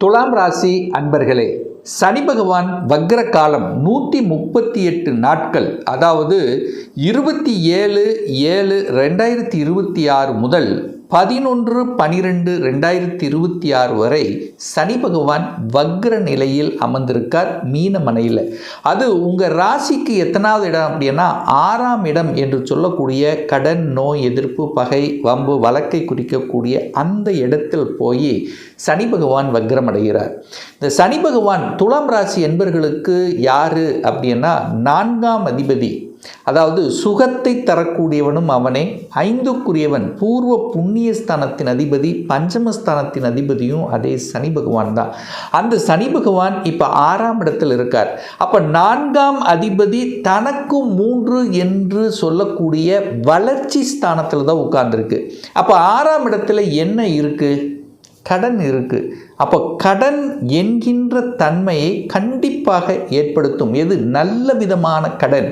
துலாம் ராசி அன்பர்களே, சனி பகவான் வக்ர காலம் 138 நாட்கள், அதாவது 27/7/2026 முதல் 11/12/2026 வரை சனி பகவான் வக்ர நிலையில் அமர்ந்திருக்கார் மீனமனையில். அது உங்கள் ராசிக்கு எத்தனாவது இடம் அப்படின்னா 6ஆம் இடம் என்று சொல்லக்கூடிய கடன், நோய் எதிர்ப்பு, பகை, வம்பு, வழக்கை குறிக்கக்கூடிய அந்த இடத்தில் போய் சனி பகவான் வக்ரம் அடைகிறார். இந்த சனி பகவான் துலாம் ராசி என்பர்களுக்கு யார் அப்படின்னா 4ஆம் அதிபதி, அதாவது சுகத்தை தரக்கூடியவனும் அவனே, 5க்குரியவன், பூர்வ புண்ணிய ஸ்தானத்தின் அதிபதி, பஞ்சமஸ்தானத்தின் அதிபதியும் அதே சனி பகவான் தான். அந்த சனி பகவான் இப்போ 6ஆம் இடத்தில் இருக்கார். அப்போ 4ஆம் அதிபதி தனக்கு 3 என்று சொல்லக்கூடிய வளர்ச்சி ஸ்தானத்தில் தான் உட்கார்ந்துருக்கு. அப்போ 6ஆம் இடத்துல என்ன இருக்குது? கடன் இருக்குது. அப்போ கடன் என்கின்ற தன்மையை கண்டிப்பாக ஏற்படுத்தும். எது? நல்ல விதமான கடன்.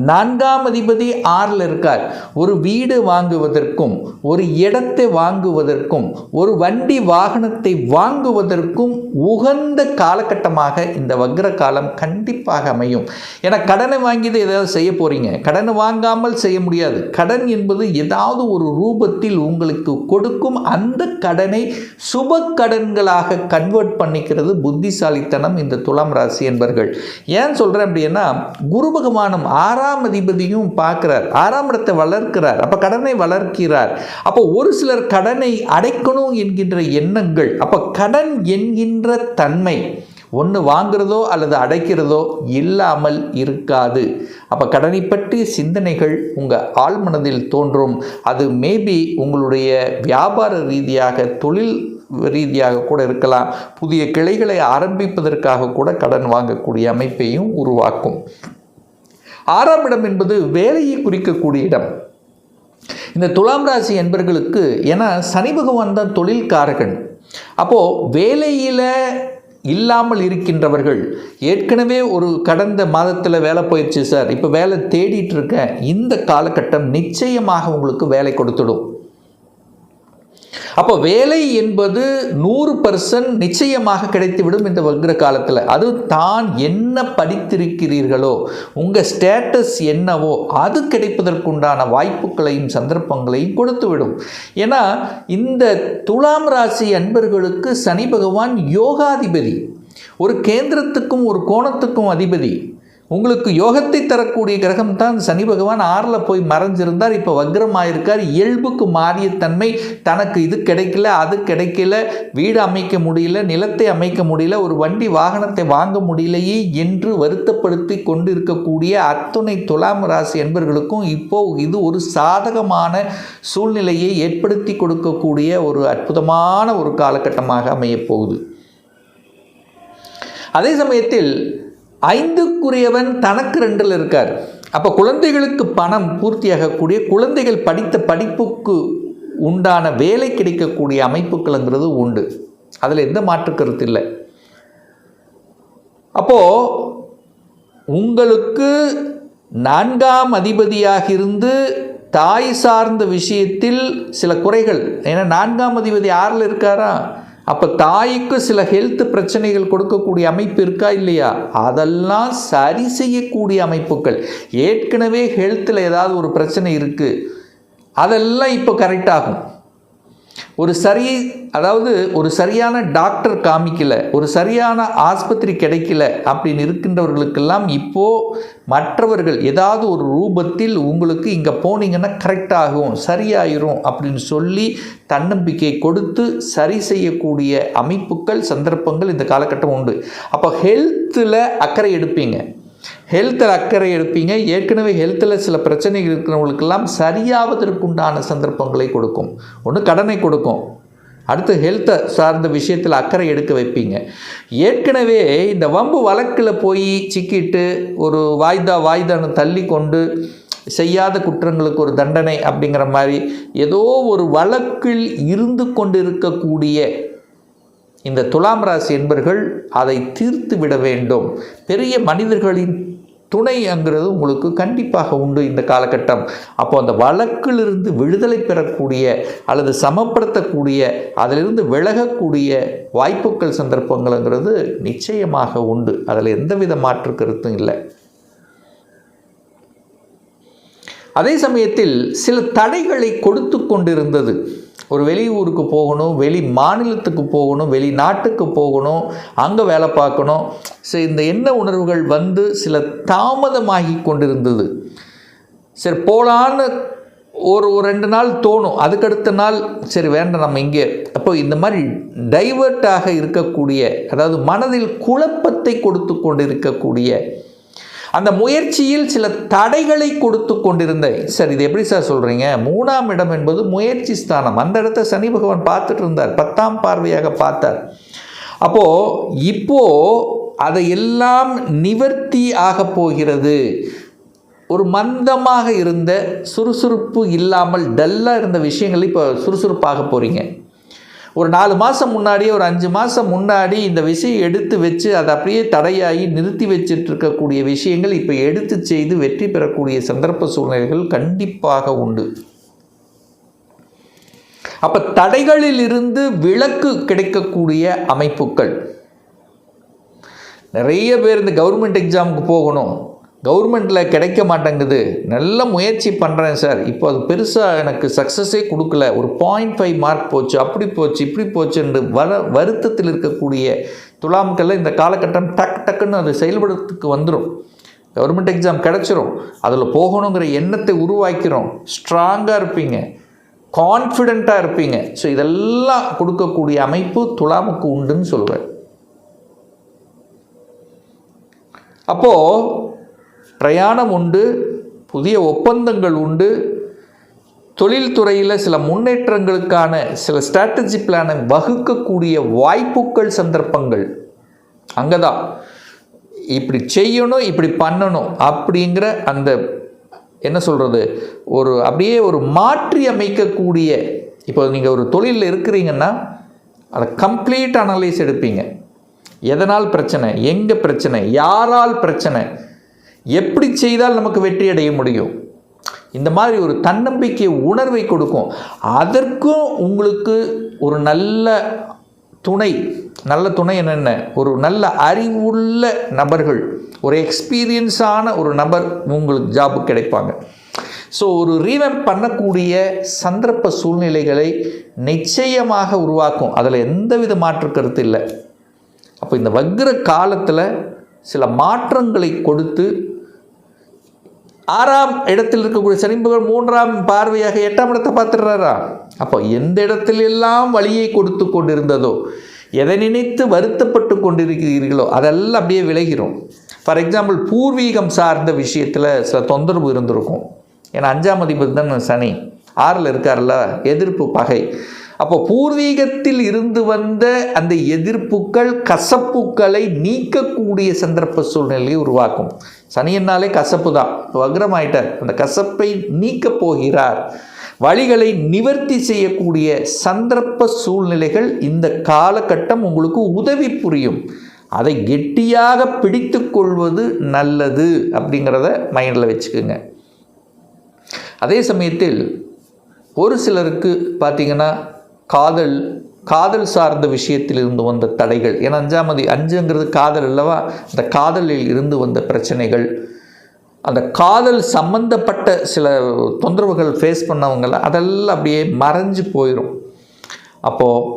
4ஆம் அதிபதி 6ல் இருக்கார். ஒரு வீடு வாங்குவதற்கும், ஒரு இடத்தை வாங்குவதற்கும், ஒரு வண்டி வாகனத்தை வாங்குவதற்கும் உகந்த காலகட்டமாக இந்த வக்ர காலம் கண்டிப்பாக அமையும். ஏன்னா கடனை வாங்கிட்டு ஏதாவது செய்ய போகிறீங்க, கடனை வாங்காமல் செய்ய முடியாது. கடன் என்பது ஏதாவது ஒரு ரூபத்தில் உங்களுக்கு கொடுக்கும். அந்த கடனை சுப கடன்களாக கன்வெர்ட் பண்ணிக்கிறது புத்திசாலித்தனம் இந்த துலாம் ராசி என்பர்கள். ஏன் சொல்கிறேன் அப்படின்னா, குரு பகவானும் 6ஆம் அதிபதியும் பார்க்குறார், 6ஆம் இடத்தை வளர்க்கிறார். அப்போ கடனை வளர்க்கிறார். அப்போ ஒரு சிலர் கடனை அடைக்கணும் என்கின்ற எண்ணங்கள், அப்போ கடன் என்கின்ற தன்மை ஒன்று வாங்கிறதோ அல்லது அடைக்கிறதோ இல்லாமல் இருக்காது. அப்போ கடனை பற்றிய சிந்தனைகள் உங்கள் ஆழ்மனதில் தோன்றும். அது மேபி உங்களுடைய வியாபார ரீதியாக, தொழில் ரீதியாக கூட இருக்கலாம். புதிய கிளைகளை ஆரம்பிப்பதற்காக கூட கடன் வாங்கக்கூடிய அமைப்பையும் உருவாக்கும். 6ஆம் இடம் என்பது வேலையை குறிக்கக்கூடிய இடம். இந்த துலாம் ராசி என்பர்களுக்கு, ஏன்னா சனி பகவான் தான் தொழில்காரகன். அப்போது வேலையில் இல்லாமல் இருக்கின்றவர்கள், ஏற்கனவே ஒரு கடந்த மாதத்தில் வேலை போயிடுச்சு சார், இப்போ வேலை தேடிட்டு இருக்கேன், இந்த காலகட்டம் நிச்சயமாக உங்களுக்கு வேலை கொடுத்துடும். அப்போ வேலை என்பது 100% நிச்சயமாக கிடைத்துவிடும் இந்த வக்ர காலத்தில். அது தான் என்ன படித்திருக்கிறீர்களோ, உங்கள் ஸ்டேட்டஸ் என்னவோ அது கிடைப்பதற்குண்டான வாய்ப்புகளையும் சந்தர்ப்பங்களையும் கொடுத்துவிடும். ஏன்னா இந்த துலாம் ராசி அன்பர்களுக்கு சனி பகவான் யோகாதிபதி, ஒரு கேந்திரத்துக்கும் ஒரு கோணத்துக்கும் அதிபதி. உங்களுக்கு யோகத்தை தரக்கூடிய கிரகம் தான் சனி பகவான் 6ல் போய் மறைஞ்சிருந்தார். இப்போ வக்ரமாயிருக்கார். இயல்புக்கு மாறிய தன்மை, தனக்கு இது கிடைக்கல, அது கிடைக்கல, வீடு அமைக்க முடியல, நிலத்தை அமைக்க முடியல, ஒரு வண்டி வாகனத்தை வாங்க முடியலையே என்று வருத்தப்படுத்தி கொண்டிருக்கக்கூடிய அத்துணை துலாம் ராசி என்பவர்களுக்கும் இப்போ இது ஒரு சாதகமான சூழ்நிலையை ஏற்படுத்தி கொடுக்கக்கூடிய ஒரு அற்புதமான ஒரு காலகட்டமாக அமையப்போகுது. அதே சமயத்தில் 5க்குரியவன் தனக்கு 2ல் இருக்கார். அப்போ குழந்தைகளுக்கு பணம் பூர்த்தியாகக்கூடிய, குழந்தைகள் படித்த படிப்புக்கு உண்டான வேலை கிடைக்கக்கூடிய அமைப்புகள்ங்கிறது உண்டு. அதில் எந்த மாற்று கருத்து இல்லை. அப்போது உங்களுக்கு 4ஆம் அதிபதியாக இருந்து தாய் சார்ந்த விஷயத்தில் சில குறைகள், ஏன்னா 4ஆம் அதிபதி 6ல் இருக்காரா, அப்போ தாய்க்கு சில ஹெல்த் பிரச்சனைகள் கொடுக்கக்கூடிய அமைப்பு இருக்கா இல்லையா, அதெல்லாம் சரி செய்யக்கூடிய அமைப்புகள். ஏற்கனவே ஹெல்த்தில் ஏதாவது ஒரு பிரச்சனை இருக்குது, அதெல்லாம் இப்போ கரெக்டாகும். ஒரு சரியான டாக்டர் காமிக்கல, ஒரு சரியான ஆஸ்பத்திரி கிடைக்கல அப்படின்னு இருக்கின்றவர்களுக்கெல்லாம் இப்போது மற்றவர்கள் ஏதாவது ஒரு ரூபத்தில் உங்களுக்கு இங்கே போனீங்கன்னா கரெக்டாகும், சரியாயிரும் அப்படின்னு சொல்லி தன்னம்பிக்கை கொடுத்து சரி செய்யக்கூடிய அமைப்புகள், சந்தர்ப்பங்கள் இந்த காலகட்டம் உண்டு. அப்போ ஹெல்த்தில் அக்கறை எடுப்பீங்க, ஏற்கனவே ஹெல்த்தில் சில பிரச்சனைகள் இருக்கிறவங்களுக்கெல்லாம் சரியாவதற்குண்டான சந்தர்ப்பங்களை கொடுக்கும். ஒன்று கடனை கொடுக்கும், அடுத்து ஹெல்த்தை சார்ந்த விஷயத்தில் அக்கறை எடுக்க வைப்பீங்க. ஏற்கனவே இந்த வம்பு வழக்கில் போய் சிக்கிட்டு ஒரு வாய்தான்னு தள்ளி கொண்டு செய்யாத குற்றங்களுக்கு ஒரு தண்டனை அப்படிங்கிற மாதிரி ஏதோ ஒரு வழக்கில் இருந்து கொண்டிருக்கக்கூடிய இந்த துலாம் ராசி என்பர்கள் அதை தீர்த்து விட வேண்டும். பெரிய மனிதர்களின் துணைங்கிறது உங்களுக்கு கண்டிப்பாக உண்டு இந்த காலகட்டம். அப்போ அந்த வழக்கிலிருந்து விடுதலை பெறக்கூடிய அல்லது சமப்படுத்தக்கூடிய அதிலிருந்து விலகக்கூடிய வாய்ப்புகள் சந்தர்ப்பங்கள்ங்கிறது நிச்சயமாக உண்டு. அதில் எந்தவித மாற்று கருத்தும் இல்லை. அதே சமயத்தில் சில தடைகளை கொடுத்து கொண்டிருந்தது. ஒரு வெளியூருக்கு போகணும், வெளி மாநிலத்துக்கு போகணும், வெளிநாட்டுக்கு போகணும், அங்கே வேலை பார்க்கணும். இந்த எண்ண உணர்வுகள் வந்து சில தாமதமாகி கொண்டிருந்தது. சரி போகலான்னு ஒரு 2 நாள் தோணும், அதுக்கடுத்த நாள் சரி வேண்டாம் நம்ம இங்கே. அப்போ இந்த மாதிரி டைவர்ட்டாக இருக்கக்கூடிய, அதாவது மனதில் குழப்பத்தை கொடுத்து கொண்டு இருக்கக்கூடிய அந்த முயற்சியில் சில தடைகளை கொடுத்து கொண்டிருந்தேன். சார் இது எப்படி சார் சொல்கிறீங்க? 3ஆம் இடம் என்பது முயற்சி ஸ்தானம். அந்த இடத்த சனி பகவான் பார்த்துட்டு இருந்தார், 10ஆம் பார்வையாக பார்த்தார். அப்போது இப்போது அதையெல்லாம் நிவர்த்தி ஆக போகிறது. ஒரு மந்தமாக இருந்த, சுறுசுறுப்பு இல்லாமல் டல்லாக இருந்த விஷயங்கள் இப்போ சுறுசுறுப்பாக போகிறீங்க. ஒரு 4 மாதம் முன்னாடி, ஒரு 5 மாதம் முன்னாடி இந்த விஷயம் எடுத்து வச்சு அதை அப்படியே தடையாகி நிறுத்தி வச்சுட்டு இருக்கக்கூடிய விஷயங்கள் இப்போ எடுத்து செய்து வெற்றி பெறக்கூடிய சந்தர்ப்ப சூழ்நிலைகள் கண்டிப்பாக உண்டு. அப்போ தடைகளில் இருந்து விலக்கு கிடைக்கக்கூடிய அமைப்புகள். நிறைய பேர் இந்த கவர்மெண்ட் எக்ஸாமுக்கு போகணும், கவர்மெண்ட்டில் கிடைக்க மாட்டேங்குது, நல்ல முயற்சி பண்ணுறேன் சார், இப்போ அது பெருசாக எனக்கு சக்ஸஸே கொடுக்கல, ஒரு 0.5 மார்க் போச்சு, அப்படி போச்சு இப்படி போச்சு என்று வருத்தத்தில் இருக்கக்கூடிய துலாம்களில் இந்த காலகட்டம் டக்குன்னு அது செயல்படுறதுக்கு வந்துடும். கவர்மெண்ட் எக்ஸாம் கிடச்சிரும், அதில் போகணுங்கிற எண்ணத்தை உருவாக்கிறோம், ஸ்ட்ராங்காக இருப்பீங்க, கான்ஃபிடெண்ட்டாக இருப்பீங்க. ஸோ இதெல்லாம் கொடுக்கக்கூடிய அமைப்பு துலாமுக்கு உண்டுன்னு சொல்வேன். அப்போது பிரயாணம் உண்டு, புதிய ஒப்பந்தங்கள் உண்டு, தொழில்துறையில் சில முன்னேற்றங்களுக்கான சில ஸ்ட்ராட்டஜி பிளானை வகுக்கக்கூடிய வாய்ப்புகள் சந்தர்ப்பங்கள் அங்கே தான். இப்படி செய்யணும், இப்படி பண்ணணும் அப்படிங்கிற அந்த என்ன சொல்கிறது, ஒரு அப்படியே ஒரு மாற்றி அமைக்கக்கூடிய. இப்போ நீங்கள் ஒரு தொழிலில் இருக்கிறீங்கன்னா அதை கம்ப்ளீட் அனலைஸ் எடுப்பீங்க. எதனால் பிரச்சனை, எங்கே பிரச்சனை, யாரால் பிரச்சனை, எப்படி செய்தால் நமக்கு வெற்றி அடைய முடியும், இந்த மாதிரி ஒரு தன்னம்பிக்கை உணர்வை கொடுக்கும். அதற்கும் உங்களுக்கு ஒரு நல்ல துணை என்னென்ன, ஒரு நல்ல அறிவுள்ள நபர்கள், ஒரு எக்ஸ்பீரியன்ஸான ஒரு நபர் உங்களுக்கு ஜாபு கிடைப்பாங்க. ஸோ ஒரு ரீவெம்ப் பண்ணக்கூடிய சந்தர்ப்ப சூழ்நிலைகளை நிச்சயமாக உருவாக்கும். அதில் எந்தவித மாற்று கருத்து இல்லை. அப்போ இந்த வக்ர காலத்தில் சில மாற்றங்களை கொடுத்து 6ஆம் இடத்தில் இருக்கக்கூடிய சனி பகவான் 3ஆம் பார்வையாக 8ஆம் இடத்தை பார்த்துடுறாரா. அப்போ எந்த இடத்திலெல்லாம் வழியை கொடுத்து கொண்டிருந்ததோ, எதை நினைத்து வருத்தப்பட்டு கொண்டிருக்கிறீர்களோ அதெல்லாம் அப்படியே விலகிறோம். ஃபார் எக்ஸாம்பிள் பூர்வீகம் சார்ந்த விஷயத்தில் சில தொந்தரவு இருந்திருக்கும். ஏன்னா 5ஆம் அதிபதி தான் சனி, 6ல் இருக்கார்ல, எதிர்ப்பு பகை. அப்போ பூர்வீகத்தில் இருந்து வந்த அந்த எதிர்ப்புகள், கசப்புக்களை நீக்கக்கூடிய சந்தர்ப்ப சூழ்நிலையை உருவாக்கும். சனியன்னாலே கசப்பு தான், வக்ரமாயிட்டார், அந்த கசப்பை நீக்கப் போகிறார். வழிகளை நிவர்த்தி செய்யக்கூடிய சந்தர்ப்ப சூழ்நிலைகள் இந்த காலகட்டம் உங்களுக்கு உதவி புரியும். அதை கெட்டியாக பிடித்து கொள்வது நல்லது அப்படிங்கிறத மைண்டில் வச்சுக்கோங்க. அதே சமயத்தில் ஒரு சிலருக்கு பார்த்திங்கன்னா காதல் சார்ந்த விஷயத்தில் இருந்து வந்த தடைகள். ஏன்னா 5ங்கிறது காதல் அல்லவா, அந்த காதலில் இருந்து வந்த பிரச்சனைகள், அந்த காதல் சம்பந்தப்பட்ட சில தொந்தரவுகள் ஃபேஸ் பண்ணவங்கள அதெல்லாம் அப்படியே மறைஞ்சு போயிடும். அப்போது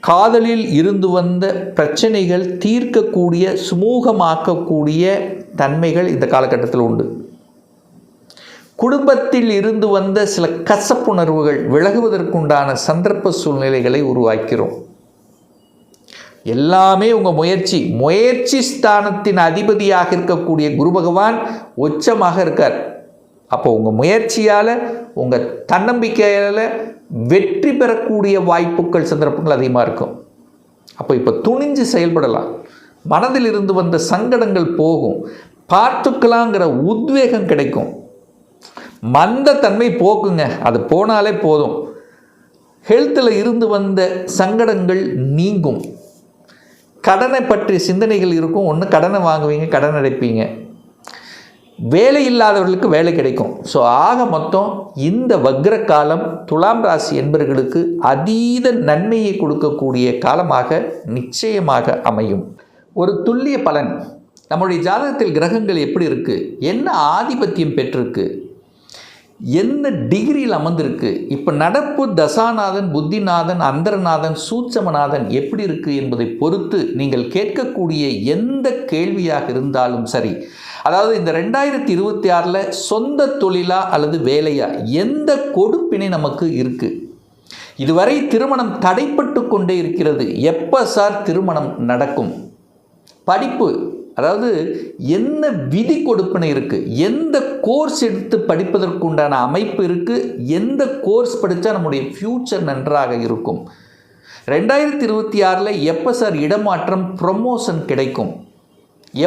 காதலில் இருந்து வந்த பிரச்சனைகள் தீர்க்கக்கூடிய, சுமூகமாக்கக்கூடிய தன்மைகள் இந்த காலகட்டத்தில் உண்டு. குடும்பத்தில் இருந்து வந்த சில கசப்புணர்வுகள் விலகுவதற்குண்டான சந்தர்ப்ப சூழ்நிலைகளை உருவாக்கிறோம். எல்லாமே உங்கள் முயற்சி ஸ்தானத்தின் அதிபதியாக இருக்கக்கூடிய குரு பகவான் உச்சமாக இருக்கார். அப்போ உங்கள் முயற்சியால், உங்கள் தன்னம்பிக்கையால் வெற்றி பெறக்கூடிய வாய்ப்புகள் சந்தர்ப்பங்கள் அதிகமாக இருக்கும். அப்போ இப்போ துணிஞ்சு செயல்படலாம். மனதில் இருந்து வந்த சங்கடங்கள் போகும், பார்த்துக்கலாங்கிற உத்வேகம் கிடைக்கும், மந்த தன்மை போக்குங்க, அது போனாலே போதும். ஹெல்த்தில் இருந்து வந்த சங்கடங்கள் நீங்கும். கடனை பற்றி சிந்தனைகள் இருக்கும். ஒன்று கடனை வாங்குவீங்க, கடன் அடைப்பீங்க. வேலை இல்லாதவர்களுக்கு வேலை கிடைக்கும். ஸோ ஆக மொத்தம் இந்த வக்ர காலம் துலாம் ராசி என்பவர்களுக்கு அதீத நன்மையை கொடுக்கக்கூடிய காலமாக நிச்சயமாக அமையும். ஒரு துல்லிய பலன், நம்முடைய ஜாதகத்தில் கிரகங்கள் எப்படி இருக்குது, என்ன ஆதிபத்தியம் பெற்றிருக்கு, என்ன டிகிரியில் அமர்ந்திருக்கு, இப்போ நடப்பு தசாநாதன், புத்திநாதன், அந்தரநாதன், சூட்சமநாதன் எப்படி இருக்குது என்பதை பொறுத்து நீங்கள் கேட்கக்கூடிய எந்த கேள்வியாக இருந்தாலும் சரி, அதாவது இந்த 2026 சொந்த தொழிலா அல்லது வேலையா, எந்த கொடுப்பினை நமக்கு இருக்குது, இதுவரை திருமணம் தடைப்பட்டு கொண்டே இருக்கிறது, எப்போ சார் திருமணம் நடக்கும், படிப்பு, அதாவது என்ன விதி கொடுப்பினை இருக்குது, எந்த கோர்ஸ் எடுத்து படிப்பதற்குண்டான அமைப்பு இருக்குது, எந்த கோர்ஸ் படித்தா நம்முடைய ஃப்யூச்சர் நன்றாக இருக்கும், 2026 எப்போ சார் இடமாற்றம் ப்ரமோஷன் கிடைக்கும்,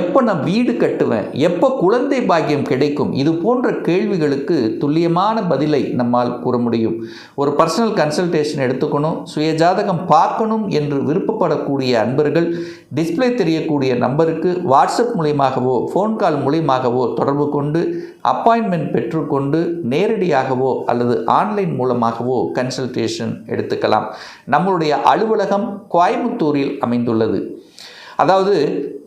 எப்போ நான் வீடு கட்டுவேன், எப்போ குழந்தை பாக்கியம் கிடைக்கும், இது போன்ற கேள்விகளுக்கு துல்லியமான பதிலை நம்மால் கூற முடியும். ஒரு பர்சனல் கன்சல்டேஷன் எடுத்துக்கணும், சுயஜாதகம் பார்க்கணும் என்று விருப்பப்படக்கூடிய அன்பர்கள் டிஸ்பிளே தெரியக்கூடிய நம்பருக்கு வாட்ஸ்அப் மூலியமாகவோ ஃபோன் கால் மூலியமாகவோ தொடர்பு கொண்டு அப்பாயின்மெண்ட் பெற்றுக்கொண்டு நேரடியாகவோ அல்லது ஆன்லைன் மூலமாகவோ கன்சல்டேஷன் எடுத்துக்கலாம். நம்மளுடைய அலுவலகம் கோயம்புத்தூரில் அமைந்துள்ளது. அதாவது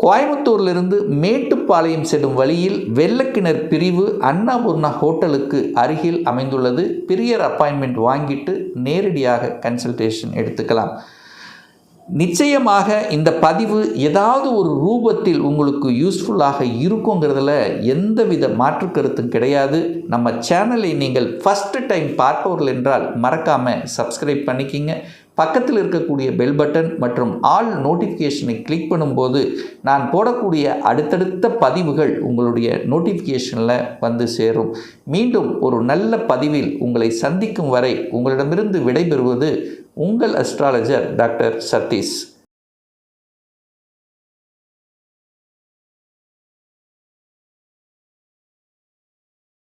கோயம்புத்தூரிலிருந்து மேட்டுப்பாளையம் செல்லும் வழியில் வெள்ளக்கிணர் பிரிவு அன்னபூர்ணா ஹோட்டலுக்கு அருகில் அமைந்துள்ளது. பிரியர் அப்பாயின்மெண்ட் வாங்கிட்டு நேரடியாக கன்சல்டேஷன் எடுத்துக்கலாம். நிச்சயமாக இந்த பதிவு ஏதாவது ஒரு ரூபத்தில் உங்களுக்கு யூஸ்ஃபுல்லாக இருக்குங்கிறதுல எந்தவித மாற்று கருத்தும் கிடையாது. நம்ம சேனலை நீங்கள் ஃபஸ்ட்டு டைம் பார்ப்பவர்கள் என்றால் மறக்காமல் சப்ஸ்கிரைப் பண்ணிக்கிங்க. பக்கத்தில் இருக்கக்கூடிய பெல் பட்டன் மற்றும் ஆல் நோட்டிஃபிகேஷனை கிளிக் பண்ணும்போது நான் போடக்கூடிய அடுத்தடுத்த பதிவுகள் உங்களுடைய நோட்டிஃபிகேஷனில் வந்து சேரும். மீண்டும் ஒரு நல்ல பதிவில் உங்களை சந்திக்கும் வரை உங்களிடமிருந்து விடைபெறுவது உங்கள் அஸ்ட்ராலஜர் டாக்டர் சதீஷ்.